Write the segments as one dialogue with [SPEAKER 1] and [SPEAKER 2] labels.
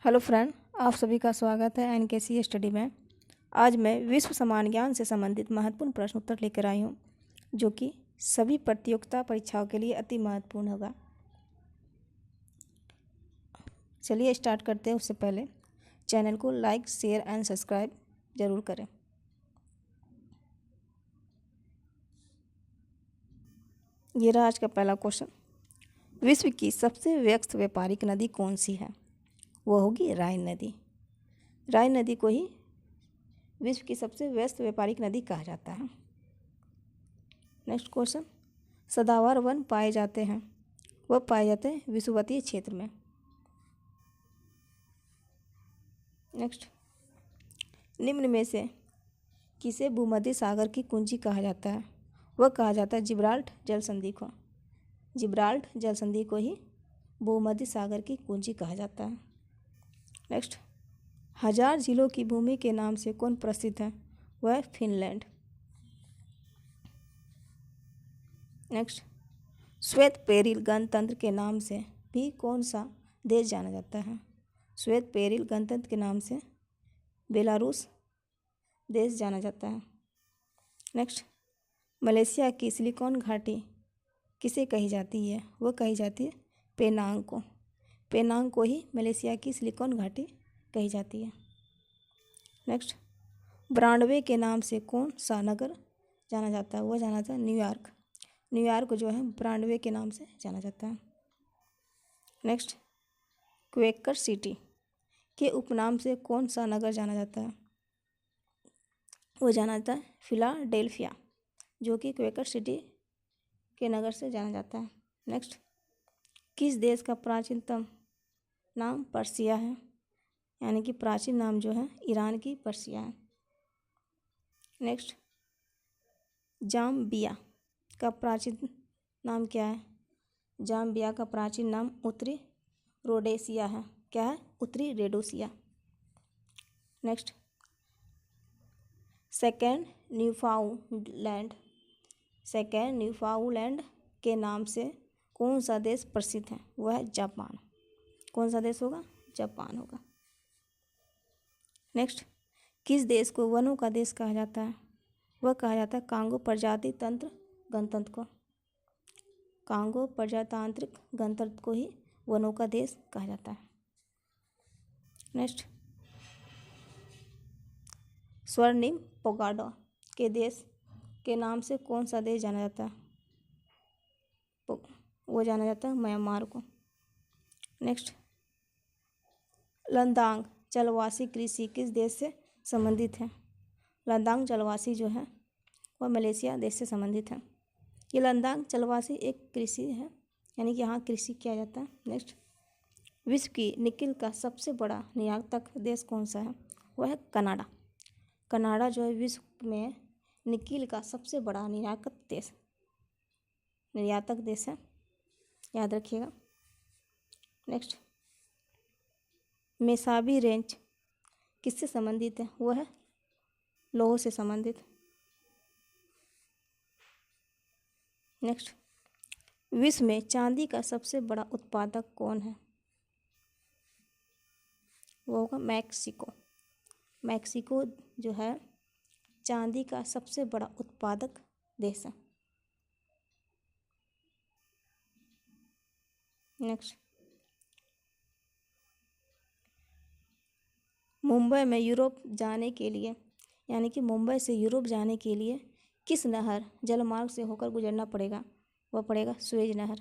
[SPEAKER 1] Hello friend, आप सभी का स्वागत है एनकेसी स्टडी में। आज मैं विश्व समान ज्ञान से संबंधित महत्वपूर्ण प्रश्न उत्तर लेकर आई हूँ, जो कि सभी प्रतियोगिता परीक्षाओं के लिए अति महत्वपूर्ण होगा। चलिए स्टार्ट करते हैं। उससे पहले चैनल को लाइक, शेयर एंड सब्सक्राइब जरूर करें। ये रहा आज का पहला क्वेश्चन। विश्व की सबसे व्यस्त व्यापारिक नदी कौन सी है? वो होगी राइन नदी। राइन नदी को ही विश्व की सबसे व्यस्त व्यापारिक नदी कहा जाता है। Next question. सदाबहार वन पाए जाते हैं, वह पाए जाते हैं विषुवतीय क्षेत्र में। नेक्स्ट, निम्न में से किसे भूमध्य सागर की कुंजी कहा जाता है? वह कहा जाता है जिब्राल्ट जल संधि को। जिब्राल्ट जल संधि को ही भूमध्य सागर की कुंजी कहा जाता है। नेक्स्ट, 1000 झीलों की भूमि के नाम से कौन प्रसिद्ध है? वह फिनलैंड। नेक्स्ट, श्वेत पेरिल गणतंत्र के नाम से भी कौन सा देश जाना जाता है? श्वेत पेरिल गणतंत्र के नाम से बेलारूस देश जाना जाता है। नेक्स्ट, मलेशिया की सिलिकॉन घाटी किसे कही जाती है? वह कही जाती है पेनांग को। पेनांग को ही मलेशिया की सिलिकॉन घाटी कही जाती है। नेक्स्ट, ब्रांडवे के नाम से कौन सा नगर जाना जाता है? वह जाना जाता है न्यूयॉर्क। न्यूयॉर्क जो है ब्रांडवे के नाम से जाना जाता है। नेक्स्ट, क्वेकर सिटी के उपनाम से कौन सा नगर जाना जाता है? वो जाना जाता है फिलाडेल्फिया, जो कि क्वेकर सिटी के नगर से जाना जाता है। नेक्स्ट, किस देश का प्राचीनतम नाम पर्सिया है? यानी कि प्राचीन नाम जो है ईरान की पर्सिया है। नेक्स्ट, जाम्बिया का प्राचीन नाम क्या है? जाम्बिया का प्राचीन नाम उत्तरी रोडेशिया है। क्या है? उत्तरी रोडेशिया। नेक्स्ट, सेकेंड न्यूफाउंडलैंड के नाम से कौन सा देश प्रसिद्ध है? वह है जापान। कौन सा देश होगा? जापान होगा। नेक्स्ट, किस देश को वनों का देश कहा जाता है? वह कहा जाता है कांगो प्रजाति तंत्र गणतंत्र को। कांगो प्रजातांत्रिक गणतंत्र को ही वनों का देश कहा जाता है। नेक्स्ट, स्वर्णिम पोगाडा के देश के नाम से कौन सा देश जाना जाता है? वो जाना जाता है म्यांमार को। नेक्स्ट, लद्दाख जलवासी कृषि किस देश से संबंधित है? लद्दाख जलवासी जो है वह मलेशिया देश से संबंधित है। ये लद्दाख जलवासी एक कृषि है, यानी कि यहाँ कृषि किया जाता है। नेक्स्ट, विश्व की निकिल का सबसे बड़ा निर्यातक देश कौन सा है? वह है कनाडा। कनाडा जो है विश्व में निकिल का सबसे बड़ा निर्यातक देश है, याद रखिएगा। नेक्स्ट, मेसाबी रेंज किससे संबंधित है? वह है लौह से संबंधित। नेक्स्ट, विश्व में चांदी का सबसे बड़ा उत्पादक कौन है? वो होगा मैक्सिको। मैक्सिको जो है चांदी का सबसे बड़ा उत्पादक देश है। नेक्स्ट, मुंबई में यूरोप जाने के लिए, यानी कि मुंबई से यूरोप जाने के लिए किस नहर जलमार्ग से होकर गुजरना पड़ेगा? वह पड़ेगा सुएज नहर।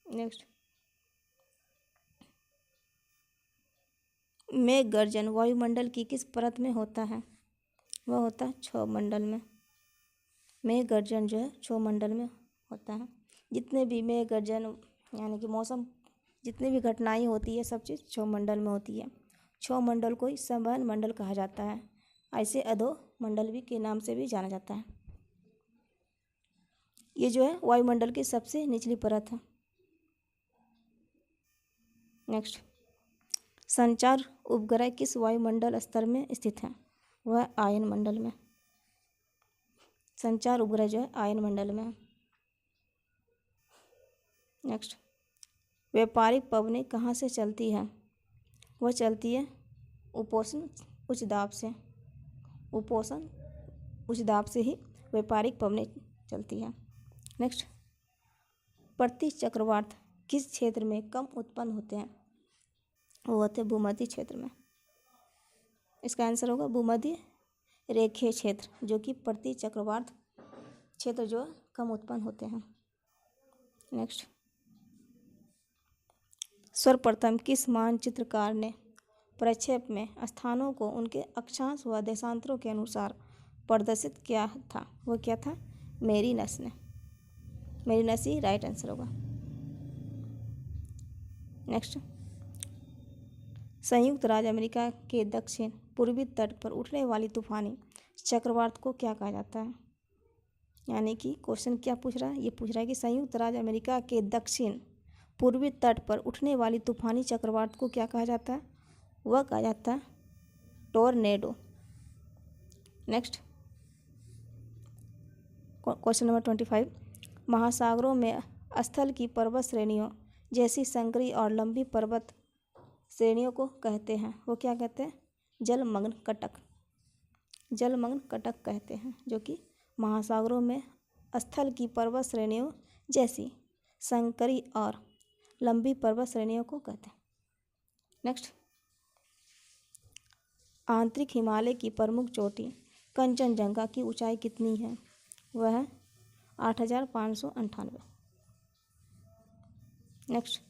[SPEAKER 1] नेक्स्ट, मेघ गर्जन वायुमंडल की किस परत में होता है? वह होता है क्षोभमंडल में। मेघ गर्जन जो है क्षोभमंडल में होता है। जितने भी मेघ गर्जन यानी कि मौसम जितनी भी घटनाएं होती है सब चीज़ क्षोभमंडल में होती है। क्षोभमंडल को ही संवहन मंडल कहा जाता है। ऐसे अधोमंडल भी के नाम से भी जाना जाता है। ये जो है वायुमंडल की सबसे निचली परत है। नेक्स्ट, संचार उपग्रह किस वायुमंडल स्तर में स्थित है? वह आयन मंडल में। संचार उपग्रह जो है आयन मंडल में है। नेक्स्ट, व्यापारिक पवनें कहाँ से चलती है? वह चलती है उपोष्ण उच्च दाब से। उपोष्ण उच्च दाब से ही व्यापारिक पवनें चलती है। नेक्स्ट, प्रति चक्रवात किस क्षेत्र में कम उत्पन्न होते हैं? वो होते हैं भूमध्य क्षेत्र में। इसका आंसर होगा भूमध्य रेखीय क्षेत्र, जो कि प्रति चक्रवात क्षेत्र जो कम उत्पन्न होते हैं। नेक्स्ट, सर्वप्रथम किस मानचित्रकार ने प्रक्षेप में स्थानों को उनके अक्षांश व देशांतरों के अनुसार प्रदर्शित किया था? वो क्या था? मेरिनस ने। मेरिनस ही राइट आंसर होगा। नेक्स्ट, संयुक्त राज्य अमेरिका के दक्षिण पूर्वी तट पर उठने वाली तूफानी चक्रवात को क्या कहा जाता है? यानी कि क्वेश्चन क्या पूछ रहा है? ये पूछ रहा है कि संयुक्त राज्य अमेरिका के दक्षिण पूर्वी तट पर उठने वाली तूफानी चक्रवात को क्या कहा जाता है? वह कहा जाता है टोर्नेडो। नेक्स्ट, क्वेश्चन नंबर 25, महासागरों में स्थल की पर्वत श्रेणियों जैसी संकरी और लंबी पर्वत श्रेणियों को कहते हैं? वो क्या कहते हैं? जलमग्न कटक। जलमग्न कटक कहते हैं, जो कि महासागरों में स्थल की पर्वत श्रेणियों जैसी संकरी और लंबी पर्वत श्रेणियों को कहते हैं। नेक्स्ट, आंतरिक हिमालय की प्रमुख चोटी कंचनजंगा की ऊंचाई कितनी है? वह है 8,598। नेक्स्ट,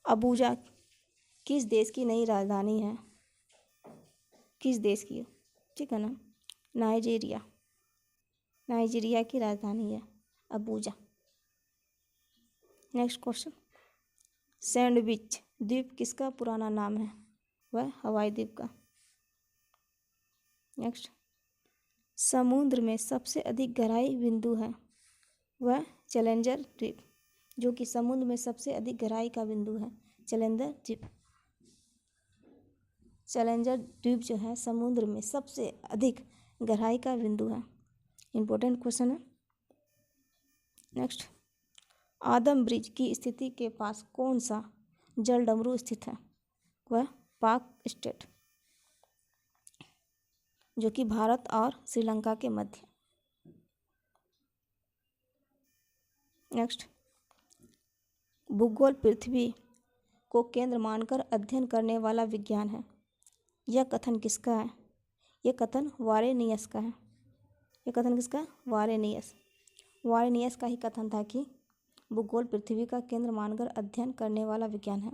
[SPEAKER 1] अबूजा किस देश की नई राजधानी है? किस देश की? ठीक है ना, नाइजीरिया। नाइजीरिया की राजधानी है अबूजा। नेक्स्ट क्वेश्चन, सैंडविच द्वीप किसका पुराना नाम है? वह हवाई द्वीप का। नेक्स्ट, समुद्र में सबसे अधिक गहराई बिंदु है? वह चैलेंजर द्वीप, जो कि समुद्र में सबसे अधिक गहराई का बिंदु है चैलेंजर द्वीप। चैलेंजर द्वीप जो है समुद्र में सबसे अधिक गहराई का बिंदु है। इंपॉर्टेंट क्वेश्चन है। नेक्स्ट, आदम ब्रिज की स्थिति के पास कौन सा जलडमरू स्थित है? वह पाक स्टेट, जो कि भारत और श्रीलंका के मध्य। नेक्स्ट, भूगोल पृथ्वी को केंद्र मानकर अध्ययन करने वाला विज्ञान है। यह कथन किसका है? यह कथन वारेनियस का है। यह कथन किसका? वारेनियस। वारेनियस का ही कथन था कि भूगोल पृथ्वी का केंद्र मानकर अध्ययन करने वाला विज्ञान है।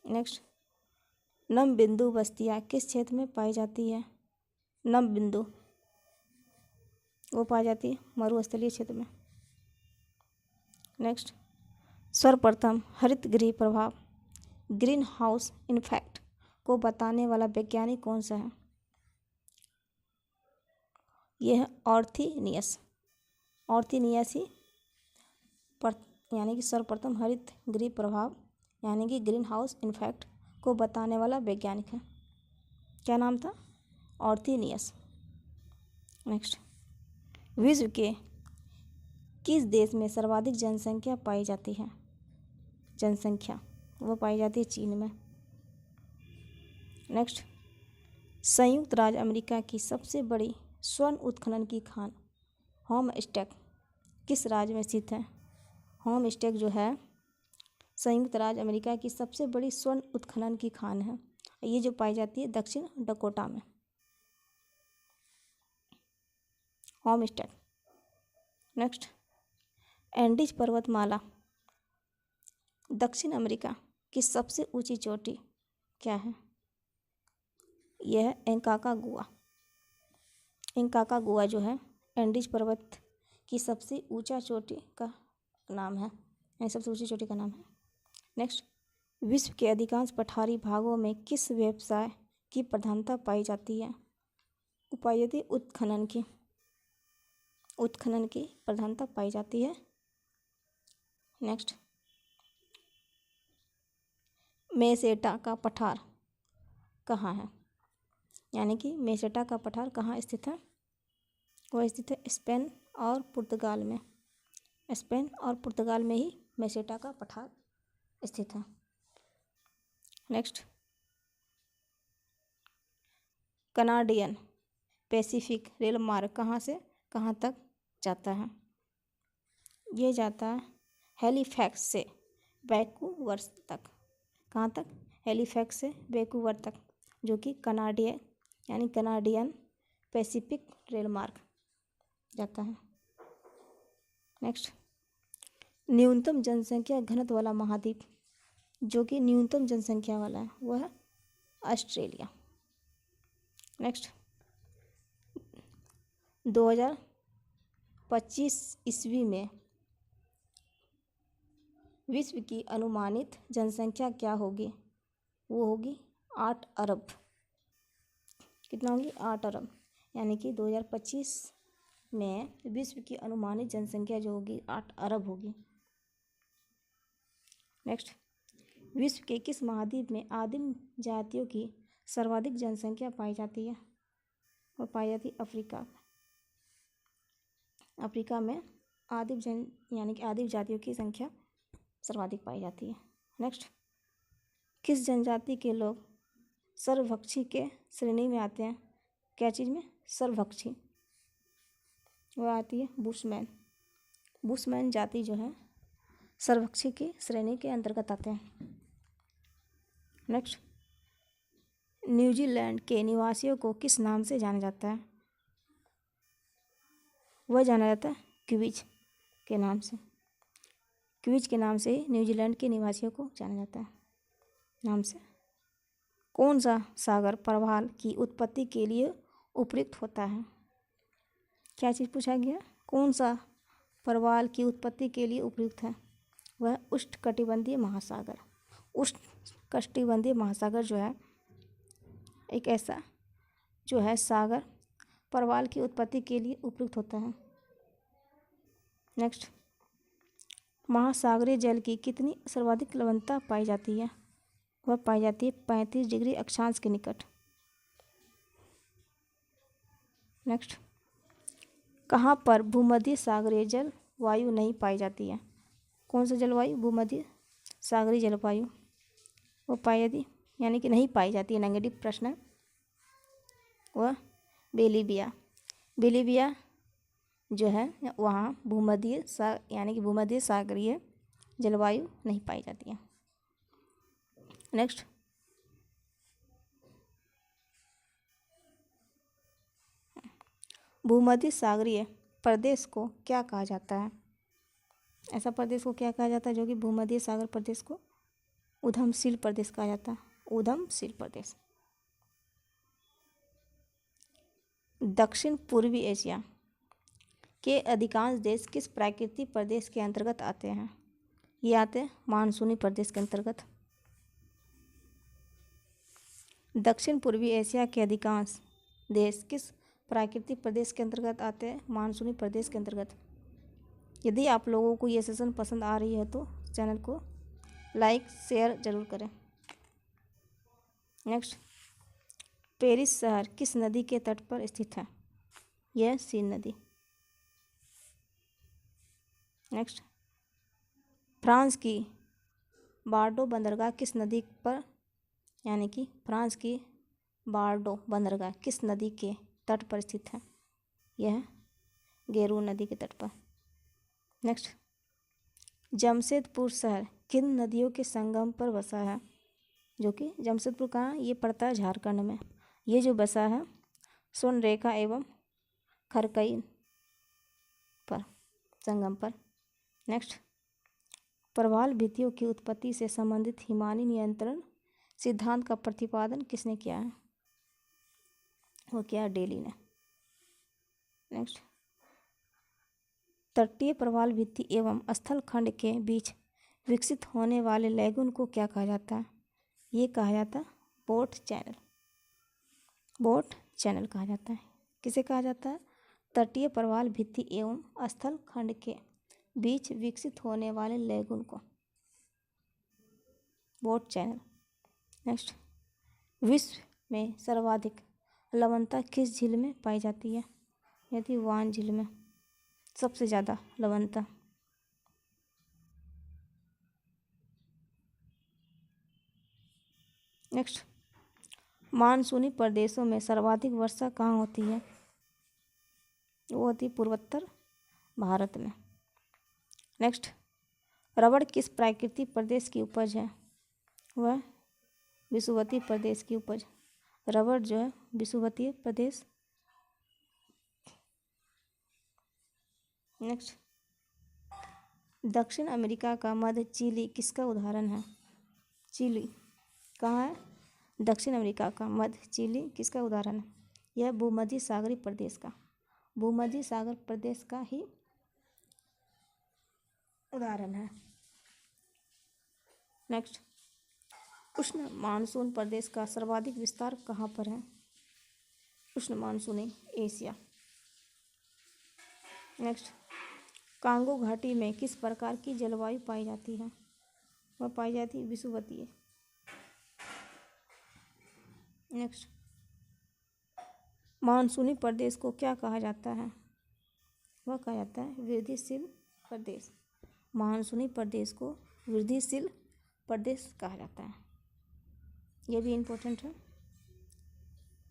[SPEAKER 1] नेक्स्ट, नम बिंदु बस्तियाँ किस क्षेत्र में पाई जाती है? नम बिंदु वो पाई जाती है मरुस्थलीय क्षेत्र में। नेक्स्ट, सर्वप्रथम हरित गृह प्रभाव ग्रीन हाउस इफेक्ट को बताने वाला वैज्ञानिक कौन सा है? यह है ऑर्थिनियस। ऑर्थिनियस ही यानी कि सर्वप्रथम हरित गृह प्रभाव यानी कि ग्रीन हाउस इफेक्ट को बताने वाला वैज्ञानिक है। क्या नाम था? ऑर्थिनियस। नेक्स्ट, विश्व के किस देश में सर्वाधिक जनसंख्या पाई जाती है? जनसंख्या वो पाई जाती है चीन में। नेक्स्ट, संयुक्त राज्य अमेरिका की सबसे बड़ी स्वर्ण उत्खनन की खान होमस्टेक किस राज्य में स्थित है? होमस्टेक जो है संयुक्त राज्य अमेरिका की सबसे बड़ी स्वर्ण उत्खनन की खान है। ये जो पाई जाती है दक्षिण डकोटा में। होमस्टेक। नेक्स्ट, एंडीज पर्वतमाला दक्षिण अमेरिका की सबसे ऊंची चोटी क्या है? यह है एंकाकागुआ। एंकाकागुआ जो है एंडीज पर्वत की सबसे ऊंचा चोटी का नाम है, यानी सबसे ऊंची चोटी का नाम है। नेक्स्ट, विश्व के अधिकांश पठारी भागों में किस व्यवसाय की प्रधानता पाई जाती है? वो पाई जाती है उत्खनन की। उत्खनन की प्रधानता पाई जाती है। नेक्स्ट, मेसेटा का पठार कहाँ है? यानी कि मेसेटा का पठार कहाँ स्थित है? वह स्थित है स्पेन और पुर्तगाल में। स्पेन और पुर्तगाल में ही मेसेटा का पठार स्थित है। नेक्स्ट, कनाडियन पैसिफिक रेल मार्ग कहाँ से कहाँ तक जाता है? ये जाता है हैलिफैक्स से वैंकूवर तक। कहाँ तक? हैलिफैक्स से वैंकूवर तक, जो कि कनाडियन पैसिफिक रेल मार्ग जाता है। नेक्स्ट, न्यूनतम जनसंख्या घनत्व वाला महाद्वीप, जो कि न्यूनतम जनसंख्या वाला है, वह है ऑस्ट्रेलिया। नेक्स्ट, 2025 ईस्वी में विश्व की अनुमानित जनसंख्या क्या होगी? वो होगी 8 अरब। कितना होगी? 8 अरब। यानी कि 2025 में विश्व की अनुमानित जनसंख्या जो होगी 8 अरब होगी। नेक्स्ट, विश्व के किस महाद्वीप में आदिम जातियों की सर्वाधिक जनसंख्या पाई जाती है? वो पाई जाती है अफ्रीका। अफ्रीका में यानी कि आदिम जातियों की संख्या सर्वाधिक पाई जाती है। नेक्स्ट, किस जनजाति के लोग सर्वभक्षी के श्रेणी में आते हैं? क्या चीज़ में? सर्वभक्षी। वह आती है बुशमैन। बुशमैन जाति जो है सर्वभक्षी की श्रेणी के अंतर्गत आते हैं। नेक्स्ट, न्यूजीलैंड के निवासियों को किस नाम से जाना जाता है? वह जाना जाता है क्विज के नाम से। क्विज के नाम से न्यूजीलैंड के निवासियों को जाना जाता है नाम से। कौन सा सागर प्रवाल की उत्पत्ति के लिए उपयुक्त होता है? क्या चीज़ पूछा गया? कौन सा प्रवाल की उत्पत्ति के लिए उपयुक्त है? वह उष्णकटिबंधीय महासागर। उष्णकटिबंधीय महासागर जो है एक ऐसा जो है सागर प्रवाल की उत्पत्ति के लिए उपयुक्त होता है। नेक्स्ट, महासागरीय जल की कितनी सर्वाधिक लवणता पाई जाती है? वह पाई जाती है 35 डिग्री अक्षांश के निकट। नेक्स्ट, कहाँ पर भूमध्य सागरीय जल वायु नहीं पाई जाती है? कौन सा जलवायु? भूमध्य सागरीय जलवायु वो पाई जाती यानी कि नहीं पाई जाती है। नेगेटिव प्रश्न है। वह बेलीविया जो है वहाँ यानी कि भूमध्य सागरीय जलवायु नहीं पाई जाती है। नेक्स्ट, भूमध्य सागरीय प्रदेश को क्या कहा जाता है? ऐसा प्रदेश को क्या कहा जाता है जो कि भूमध्य सागर प्रदेश को उधमशील प्रदेश कहा जाता है। उधमशील प्रदेश। दक्षिण पूर्वी एशिया के अधिकांश देश किस प्राकृतिक प्रदेश के अंतर्गत आते हैं? ये आते हैं मानसूनी प्रदेश के अंतर्गत। दक्षिण पूर्वी एशिया के अधिकांश देश किस प्राकृतिक प्रदेश के अंतर्गत आते हैं? मानसूनी प्रदेश के अंतर्गत। यदि आप लोगों को ये सेशन पसंद आ रही है तो चैनल को लाइक शेयर जरूर करें। नेक्स्ट, पेरिस शहर किस नदी के तट पर स्थित है? यह सीन नदी। नेक्स्ट, फ्रांस की बार्डो बंदरगाह किस नदी पर यानी कि फ्रांस की बार्डो बंदरगाह किस नदी के तट पर स्थित है? यह गेरू नदी के तट पर। नेक्स्ट, जमशेदपुर शहर किन नदियों के संगम पर बसा है? जो कि जमशेदपुर कहाँ? ये पड़ता है झारखंड में। ये जो बसा है स्वर्णरेखा एवं खरकई पर संगम पर। नेक्स्ट, प्रवाल भित्तियों की उत्पत्ति से संबंधित हिमानी नियंत्रण सिद्धांत का प्रतिपादन किसने किया है? वो किया डेली ने। नेक्स्ट, तटीय प्रवाल भित्ति एवं स्थल खंड के बीच विकसित होने वाले लैगून को क्या कहा जाता है? ये कहा जाता है बोट चैनल। बोट चैनल कहा जाता है। किसे कहा जाता है? तटीय प्रवाल भित्ति एवं स्थल खंड के बीच विकसित होने वाले लैगून को बोट चैनल। नेक्स्ट, विश्व में सर्वाधिक लवणता किस झील में पाई जाती है? यदि वान झील में सबसे ज़्यादा लवणता। नेक्स्ट, मानसूनी प्रदेशों में सर्वाधिक वर्षा कहाँ होती है? वो होती है पूर्वोत्तर भारत में। नेक्स्ट, रबड़ किस प्राकृतिक प्रदेश की उपज है? वह विषुवतीय प्रदेश की उपज। रबड़ जो है विषुवतीय प्रदेश। नेक्स्ट, दक्षिण अमेरिका का मध्य चिली किसका उदाहरण है? चिली कहाँ है? दक्षिण अमेरिका का मध्य चिली किसका उदाहरण है? यह भूमध्य सागरीय प्रदेश का, भूमध्य सागर प्रदेश का ही उदाहरण है। नेक्स्ट, उष्ण मानसून प्रदेश का सर्वाधिक विस्तार कहाँ पर है? उष्ण मानसूनी एशिया। नेक्स्ट, कांगो घाटी में किस प्रकार की जलवायु पाई जाती है? वह पाई जाती है विषुवतीय। नेक्स्ट, मानसूनी प्रदेश को क्या कहा जाता है? वह कहा जाता है वृद्धिशील प्रदेश। मानसूनी प्रदेश को वृद्धिशील प्रदेश कहा जाता है। यह भी इम्पोर्टेंट है।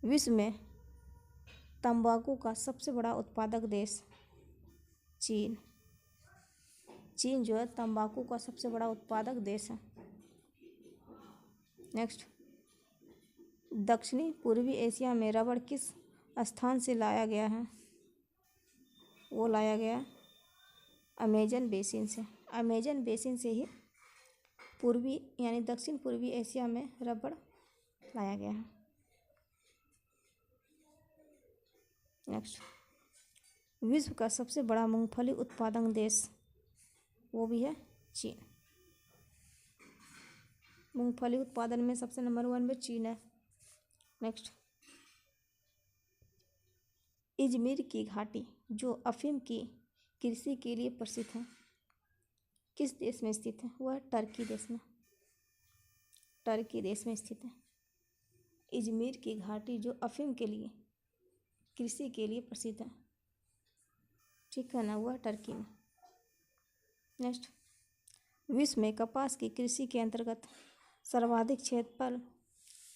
[SPEAKER 1] विश्व में तंबाकू का सबसे बड़ा उत्पादक देश चीन। चीन जो है तंबाकू का सबसे बड़ा उत्पादक देश है। नेक्स्ट, दक्षिणी पूर्वी एशिया में रबड़ किस स्थान से लाया गया है? वो लाया गया अमेजन बेसिन से। अमेजन बेसिन से ही पूर्वी यानी दक्षिण पूर्वी एशिया में रबड़ लाया गया है। नेक्स्ट, विश्व का सबसे बड़ा मूंगफली उत्पादक देश वो भी है चीन। मूंगफली उत्पादन में सबसे नंबर 1 में चीन है। नेक्स्ट, इजमिर की घाटी जो अफीम की कृषि के लिए प्रसिद्ध है किस देश में स्थित है? वह टर्की देश में, टर्की देश में स्थित है। इजमिर की घाटी जो अफीम के लिए कृषि के लिए प्रसिद्ध है, ठीक है ना, वह टर्की में। नेक्स्ट, विश्व में कपास की कृषि के अंतर्गत सर्वाधिक क्षेत्रफल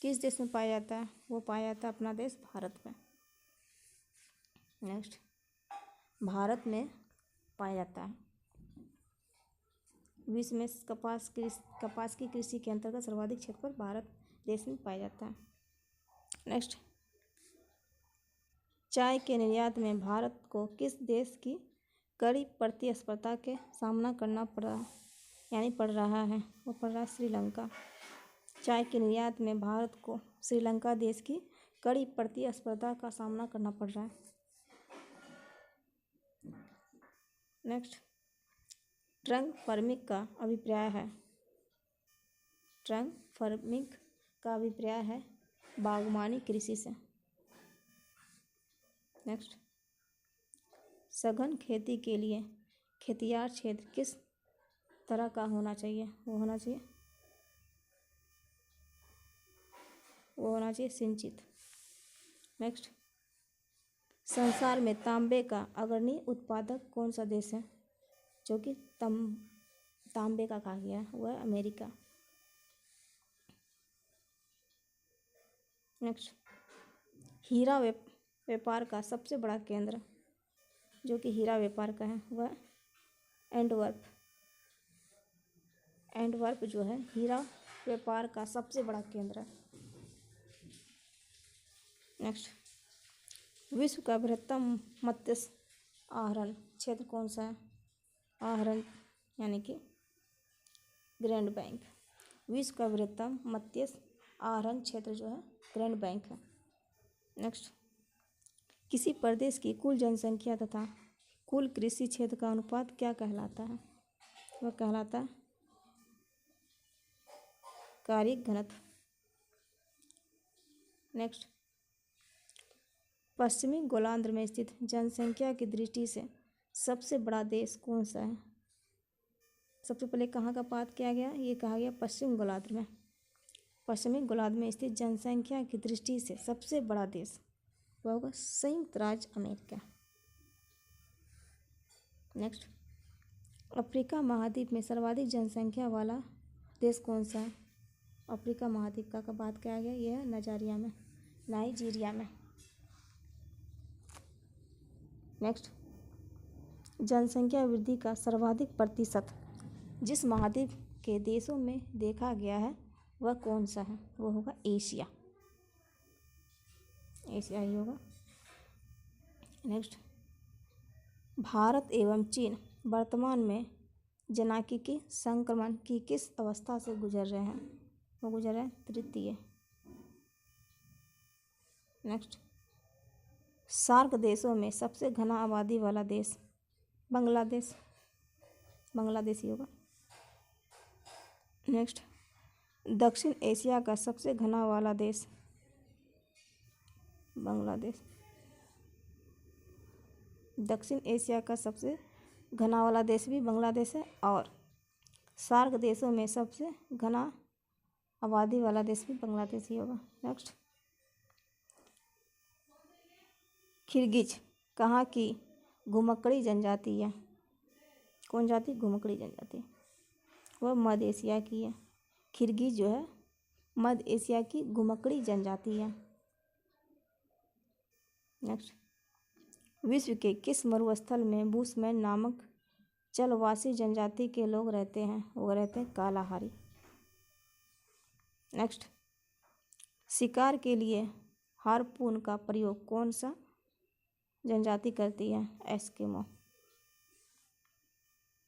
[SPEAKER 1] किस देश में पाया जाता है? वो पाया जाता है अपना देश भारत में। नेक्स्ट, भारत में पाया जाता है। विश्व में कपास की कृषि के अंतर्गत सर्वाधिक क्षेत्रफल भारत देश में पाया जाता है। नेक्स्ट, चाय के निर्यात में भारत को किस देश की कड़ी प्रतिस्पर्धा के सामना करना पड़ रहा है? वो पड़ रहा है श्रीलंका। चाय के निर्यात में भारत को श्रीलंका देश की कड़ी प्रतिस्पर्धा का सामना करना पड़ रहा है। नेक्स्ट, ट्रंक फार्मिंग का अभिप्राय है, ट्रंक फार्मिंग का अभिप्राय है बागवानी कृषि से। नेक्स्ट, सघन खेती के लिए खेतियार क्षेत्र किस तरह का होना चाहिए? वो होना चाहिए सिंचित। नेक्स्ट, संसार में तांबे का अग्रणी उत्पादक कौन सा देश है जो कि तांबे का कहा गया है? वह है अमेरिका। नेक्स्ट, हीरा व्यापार का सबसे बड़ा केंद्र जो कि हीरा व्यापार का है वह एंटवर्प। एंटवर्प जो है हीरा व्यापार का सबसे बड़ा केंद्र है। नेक्स्ट, विश्व का बृहत्तम मत्स्य आहरण क्षेत्र कौन सा है? आहरण यानी कि ग्रैंड बैंक। विश्व का बृहत्तम मत्स्य आहरण क्षेत्र जो है ग्रैंड बैंक है। नेक्स्ट, किसी प्रदेश की कुल जनसंख्या तथा कुल कृषि क्षेत्र का अनुपात क्या कहलाता है? वह कहलाता है कायिक घनत्व। नेक्स्ट, पश्चिमी गोलार्ध में स्थित जनसंख्या की दृष्टि से सबसे बड़ा देश कौन सा है? सबसे पहले कहाँ का बात किया गया? ये कहा गया पश्चिम गोलार्ध में। पश्चिमी गोलार्ध में स्थित जनसंख्या की दृष्टि से सबसे बड़ा देश वह होगा संयुक्त राज्य अमेरिका। नेक्स्ट, अफ्रीका महाद्वीप में सर्वाधिक जनसंख्या वाला देश कौन सा है? अफ्रीका महाद्वीप का बात किया गया, यह है नाइजीरिया में। नेक्स्ट, जनसंख्या वृद्धि का सर्वाधिक प्रतिशत जिस महाद्वीप के देशों में देखा गया है वह कौन सा है? वो होगा एशिया ही होगा। नेक्स्ट, भारत एवं चीन वर्तमान में जनसांख्यिकी संक्रमण की किस अवस्था से गुजर रहे हैं? वो गुजर रहे हैं तृतीय। नेक्स्ट, सार्क देशों में सबसे घना आबादी वाला देश बांग्लादेश ही होगा। नेक्स्ट, दक्षिण एशिया का सबसे घना वाला देश बांग्लादेश। दक्षिण एशिया का सबसे घना वाला देश भी बांग्लादेश है और सार्क देशों में सबसे घना आबादी वाला देश भी बांग्लादेश ही होगा। नेक्स्ट, किर्गिज कहाँ की घुमक्कड़ी जनजाति है? कौन जाति? घुमक्कड़ी जनजाति। वह मध्य एशिया की है। किर्गिज जो है मध्य एशिया की घुमक्कड़ी जनजाति है। नेक्स्ट, विश्व के किस मरुस्थल में बुशमैन नामक जलवासी जनजाति के लोग रहते हैं? वो रहते हैं कालाहारी। नेक्स्ट, शिकार के लिए हार्पून का प्रयोग कौन सा जनजाति करती है? एस्किमो।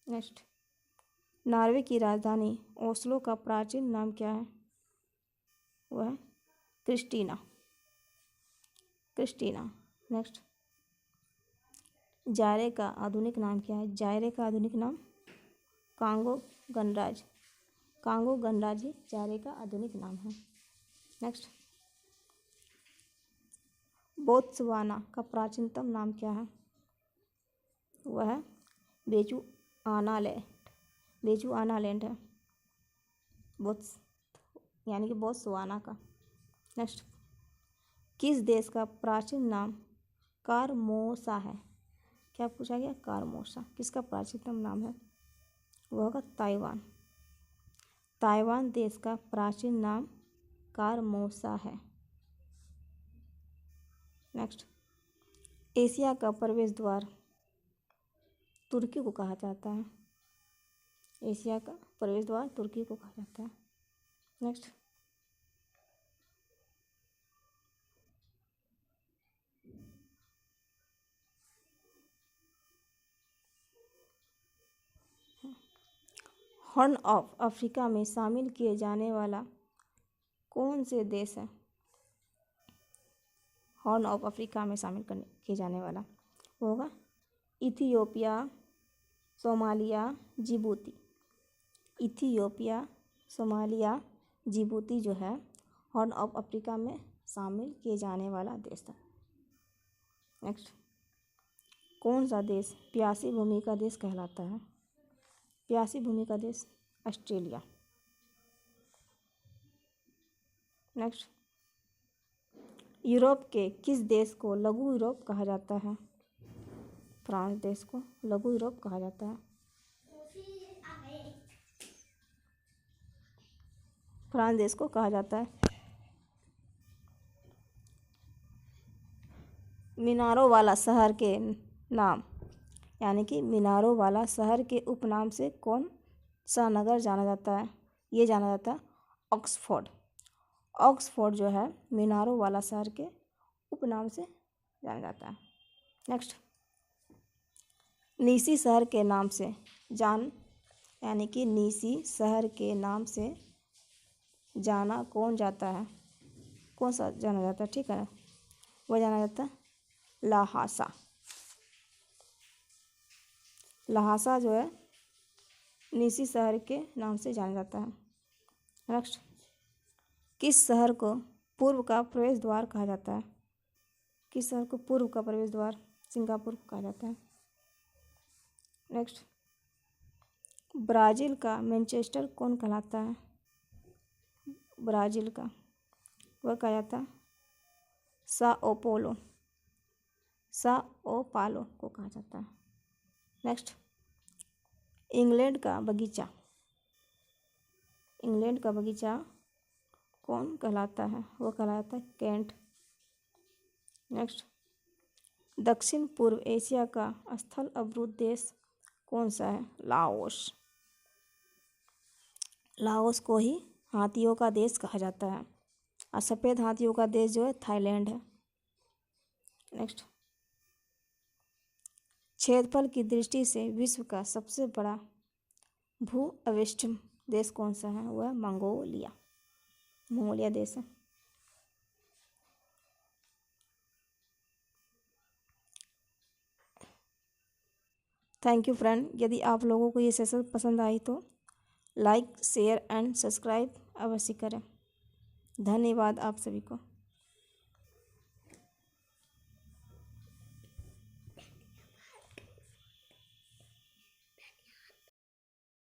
[SPEAKER 1] नेक्स्ट, नॉर्वे की राजधानी ओस्लो का प्राचीन नाम क्या है? वह है क्रिस्टीना। नेक्स्ट, जायरे का आधुनिक नाम क्या है? जायरे का आधुनिक नाम कांगो गणराज्य ही जायरे का आधुनिक नाम है। नेक्स्ट, बोत्सवाना का प्राचीनतम नाम क्या है? वह है बेचुआनालैंड है। यानी कि बोत्सवाना का। नेक्स्ट, किस देश का प्राचीन नाम कारमोसा है? क्या पूछा गया? कारमोसा किसका प्राचीनतम नाम है? वह होगा ताइवान देश का प्राचीन नाम कारमोसा है। नेक्स्ट, एशिया का प्रवेश द्वार तुर्की को कहा जाता है। एशिया का प्रवेश द्वार तुर्की को कहा जाता है। नेक्स्ट, हॉर्न ऑफ अफ्रीका में शामिल किए जाने वाला कौन से देश है? हॉर्न ऑफ अफ्रीका में शामिल किए जाने वाला वो होगा Ethiopia, Somalia, Djibouti. Ethiopia, Somalia, Djibouti जो है हॉर्न ऑफ अफ्रीका में शामिल किए जाने वाला देश था। नेक्स्ट, कौन सा देश प्यासी भूमि का देश कहलाता है? प्यासी भूमि का देश ऑस्ट्रेलिया। नेक्स्ट, यूरोप के किस देश को लघु यूरोप कहा जाता है? फ्रांस देश को लघु यूरोप कहा जाता है। फ्रांस देश को कहा जाता है। मीनारों वाला शहर के नाम यानी कि मीनारों वाला शहर के उपनाम से कौन सा नगर जाना जाता है? ये जाना जाता है ऑक्सफोर्ड। ऑक्सफोर्ड जो है मीनारों वाला शहर के उपनाम से जाना जाता है। नेक्स्ट, नीसी शहर के नाम से यानी कि नीसी शहर के नाम से जाना कौन जाता है? कौन सा जाना जाता है? ठीक है ना, वह जाना जाता है लहासा। लहासा जो है नीसी शहर के नाम से जाना जाता है। नेक्स्ट, किस शहर को पूर्व का प्रवेश द्वार कहा जाता है? किस शहर को पूर्व का प्रवेश द्वार? सिंगापुर को कहा जाता है। नेक्स्ट, ब्राज़ील का मैनचेस्टर कौन कहलाता है? ब्राज़ील का वह कहा जाता है साओ पालो को कहा जाता है। नेक्स्ट, इंग्लैंड का बगीचा कौन कहलाता है? वो कहलाता है केंट। नेक्स्ट, दक्षिण पूर्व एशिया का स्थल अवरुद्ध देश कौन सा है? लाओस। लाओस को ही हाथियों का देश कहा जाता है और सफ़ेद हाथियों का देश जो है थाईलैंड है। नेक्स्ट, क्षेत्रफल की दृष्टि से विश्व का सबसे बड़ा भू अविष्ट देश कौन सा है? वह मंगोलिया, मंगोलिया देश है। Thank you friend. यदि आप लोगों को ये सेशन पसंद आई तो लाइक शेयर एंड सब्सक्राइब अवश्य करें। धन्यवाद आप सभी को।